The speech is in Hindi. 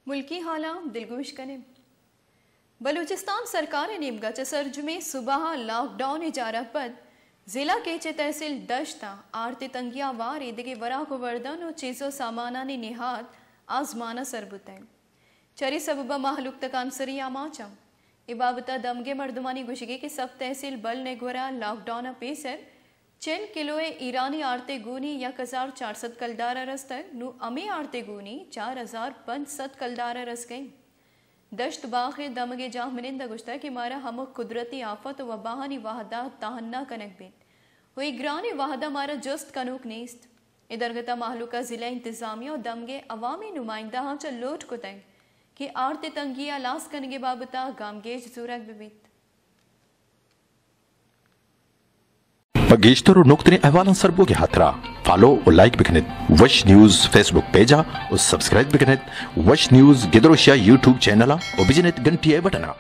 मुल्की हाला दिलगोश कने बलूचिस्तान सरकार ने निमगा सर्ज में सुबह लॉकडाउन इजारा पद जिला के चे तहसील दश्ता आरती तंगिया वार इदगे वरा को वर्दन और चीज़ों सामाना ने निहात आजमाना सरबुतैं चरी सबबा महलुक तकान सरिया माचा इबाबता दमगे मर्दमानी गुशिगे के सब तहसील बल ने गोरा लॉकडाउन पेसर 4 किलोए ईरानी आरते गुनी 1400 कलदारा रस तक नु अमी आरते गुनी 4500 कलदारा रस गई दश्त बाखे दमगे जाह मिनिंदा गुश्ता कि मारा हम कुदरती आफत व बाहनी वाहदा ताहन्ना कनक बिन हुई ग्रानी वाहदा मारा जस्त कनूक नीस्त इधरगता महलुका जिला इंतजामिया और दमगे अवामी नुमाइंदा हाँ चल लोट को तंग कि आरते तंगिया लास कनगे बाबता गामगेज जुरक बिबित गेश्तर नुक्तने अहवालन सरबोगे हाथरा फॉलो और लाइक बिकनेत वश न्यूज़ फेसबुक पेजा और सब्सक्राइब बिकनेत वश न्यूज़ गिदरोशिया यूट्यूब चैनल और बिजनेत घंटिया बटना।